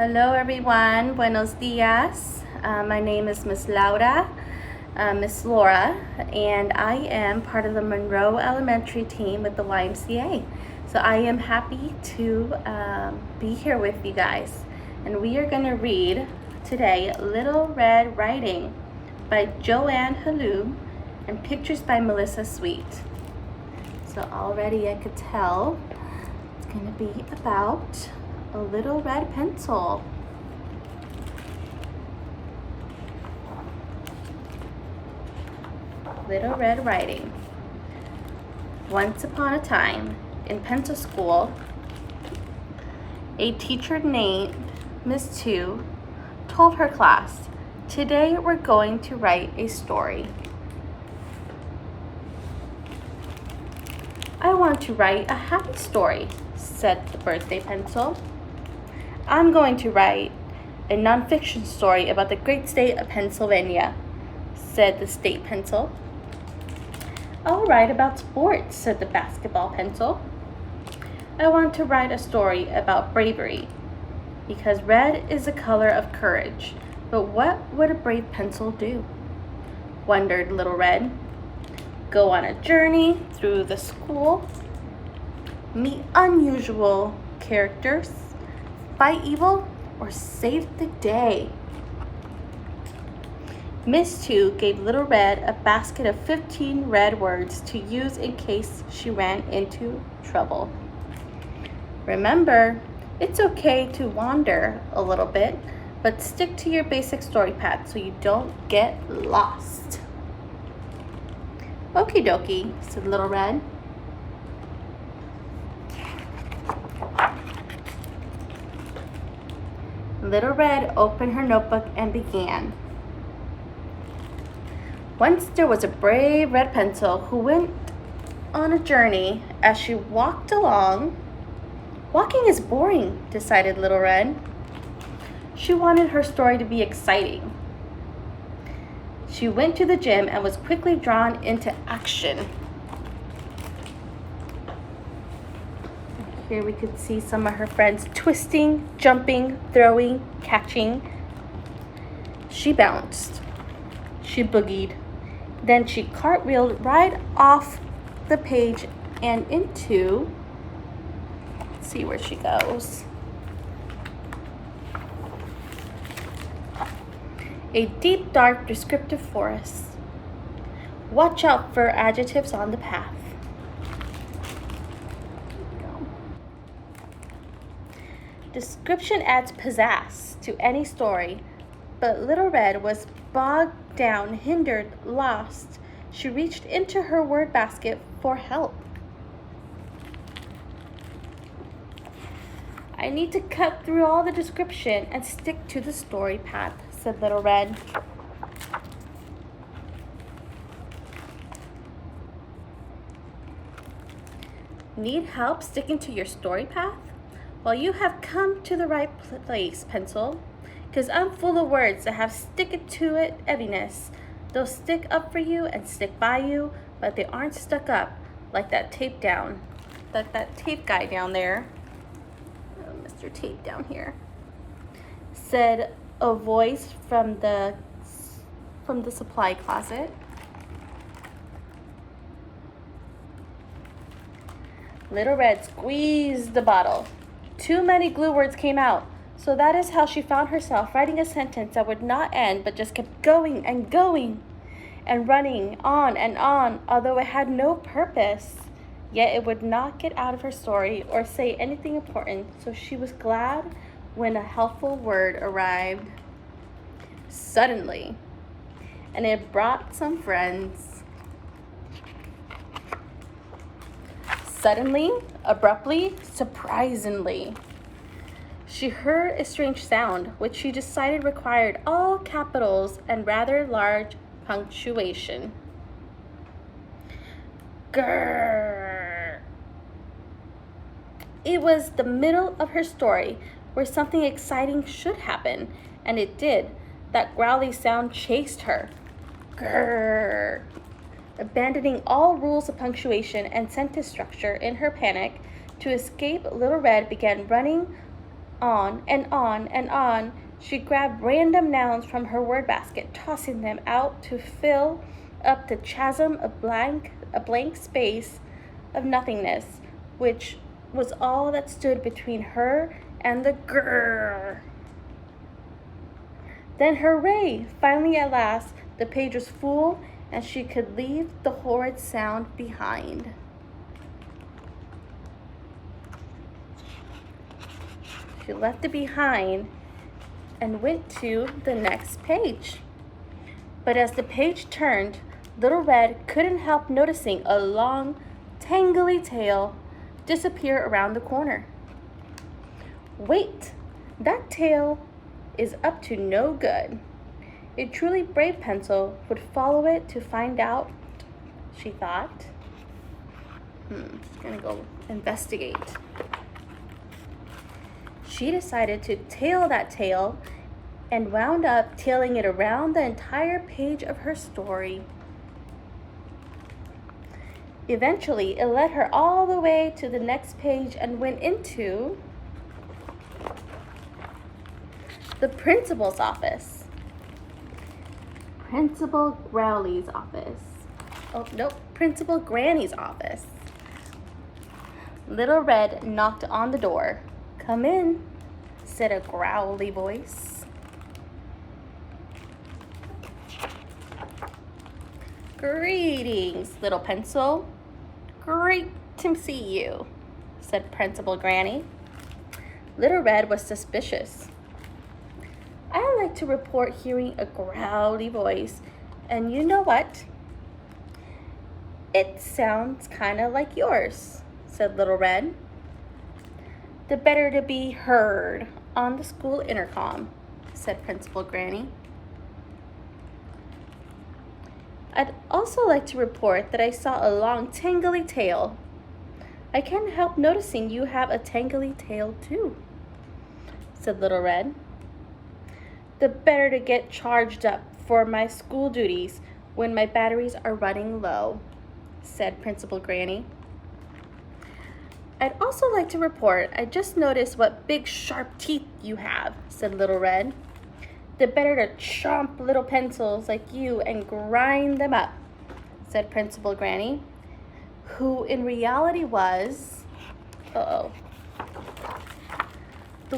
Hello everyone, buenos dias. My name is Miss Laura, Miss Laura, and I am part of the Monroe Elementary team with the YMCA. So I am happy to be here with you guys. And we are going to read today Little Red Riding by Joanne Halloum and pictures by Melissa Sweet. So already I could tell it's going to be about a little red pencil. Little Red Riding. Once upon a time, in pencil school, a teacher named Miss Two told her class, "Today we're going to write a story." "I want to write a happy story," said the birthday pencil. "I'm going to write a nonfiction story about the great state of Pennsylvania," said the state pencil. "I'll write about sports," said the basketball pencil. "I want to write a story about bravery, because red is the color of courage. But what would a brave pencil do?" wondered Little Red. "Go on a journey through the school, meet unusual characters, fight evil, or save the day?" Miss Two gave Little Red a basket of 15 red words to use in case she ran into trouble. "Remember, it's okay to wander a little bit, but stick to your basic story path so you don't get lost." "Okie dokie," said Little Red. Little Red opened her notebook and began. Once there was a brave red pencil who went on a journey. As she walked along, "Walking is boring," decided Little Red. She wanted her story to be exciting. She went to the gym and was quickly drawn into action. Here we could see some of her friends twisting, jumping, throwing, catching. She bounced. She boogied. Then she cartwheeled right off the page and into, let's see where she goes, a deep, dark, descriptive forest. Watch out for adjectives on the path. Description adds pizzazz to any story, but Little Red was bogged down, hindered, lost. She reached into her word basket for help. "I need to cut through all the description and stick to the story path," said Little Red. "Need help sticking to your story path? Well, you have come to the right place, pencil, because I'm full of words that have stick-it-to-it heaviness. They'll stick up for you and stick by you, but they aren't stuck up like that tape guy down there. Mr. Tape down here," said a voice from the supply closet. Little Red squeezed the bottle. Too many glue words came out, so that is how she found herself writing a sentence that would not end but just kept going and going and running on, although it had no purpose. Yet it would not get out of her story or say anything important, so she was glad when a helpful word arrived. Suddenly, and it brought some friends. Suddenly, abruptly, surprisingly, she heard a strange sound, which she decided required all capitals and rather large punctuation. Grrr. It was the middle of her story, where something exciting should happen, and it did. That growly sound chased her. Grrr. Abandoning all rules of punctuation and sentence structure in her panic to escape, Little Red began running On and on and on, she grabbed random nouns from her word basket, tossing them out to fill up the chasm of a blank space of nothingness, which was all that stood between her and the grrr. Then hooray! Finally at last, the page was full and she could leave the horrid sound behind. She left it behind and went to the next page. But as the page turned, Little Red couldn't help noticing a long, tangly tail disappear around the corner. Wait, that tail is up to no good. A truly brave pencil would follow it to find out, she thought. She's gonna go investigate. She decided to tail that tail and wound up tailing it around the entire page of her story. Eventually, it led her all the way to the next page and went into the principal's office. Principal Growley's office. Oh, nope, Principal Granny's office. Little Red knocked on the door. "Come in," said a growly voice. "Greetings, little pencil. Great to see you," said Principal Granny. Little Red was suspicious. "I like to report hearing a growly voice, and you know what? It sounds kind of like yours," said Little Red. "The better to be heard on the school intercom," said Principal Granny. "I'd also like to report that I saw a long tangly tail. I can't help noticing you have a tangly tail too," said Little Red. "The better to get charged up for my school duties when my batteries are running low," said Principal Granny. "I'd also like to report I just noticed what big sharp teeth you have," said Little Red. "The better to chomp little pencils like you and grind them up," said Principal Granny, who in reality was, the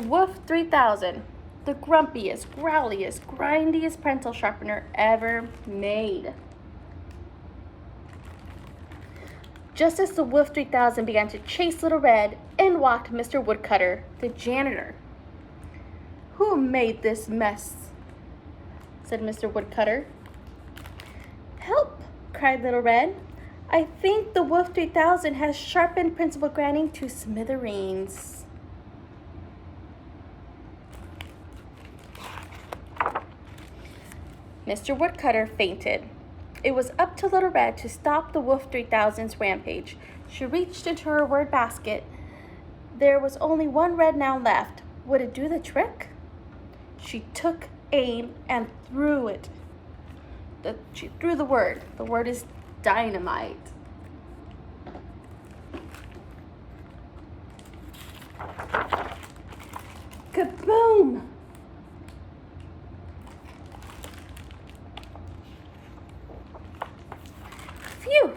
Wolf 3000, the grumpiest, growliest, grindiest pencil sharpener ever made. Just as the Wolf 3000 began to chase Little Red, in walked Mr. Woodcutter, the janitor. "Who made this mess?" said Mr. Woodcutter. "Help!" cried Little Red. "I think the Wolf 3000 has sharpened Principal Granny to smithereens." Mr. Woodcutter fainted. It was up to Little Red to stop the Wolf 3000's rampage. She reached into her word basket. There was only one red noun left. Would it do the trick? She took aim and threw it. She threw the word. The word is dynamite. Kaboom! Phew!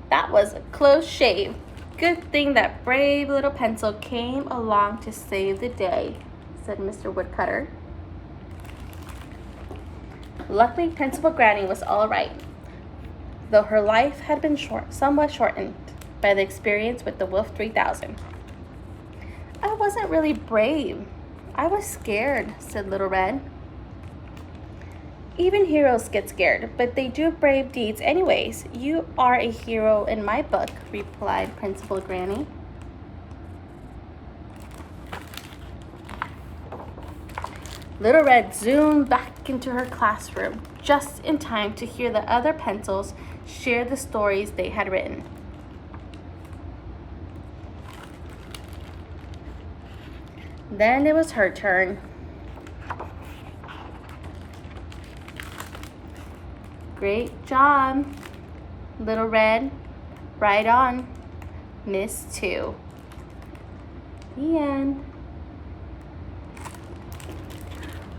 That was a close shave. Good thing that brave little pencil came along to save the day, said Mr. Woodcutter. Luckily, Principal Granny was all right, though her life had been somewhat shortened by the experience with the Wolf 3000. "I wasn't really brave. I was scared," said Little Red. "Even heroes get scared, but they do brave deeds anyways. You are a hero in my book," replied Principal Granny. Little Red zoomed back into her classroom just in time to hear the other pencils share the stories they had written. Then it was her turn. "Great job, Little Red. Right on. Miss 2. The end.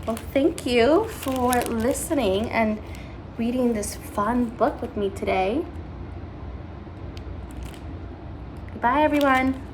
Well, thank you for listening and reading this fun book with me today. Goodbye, everyone.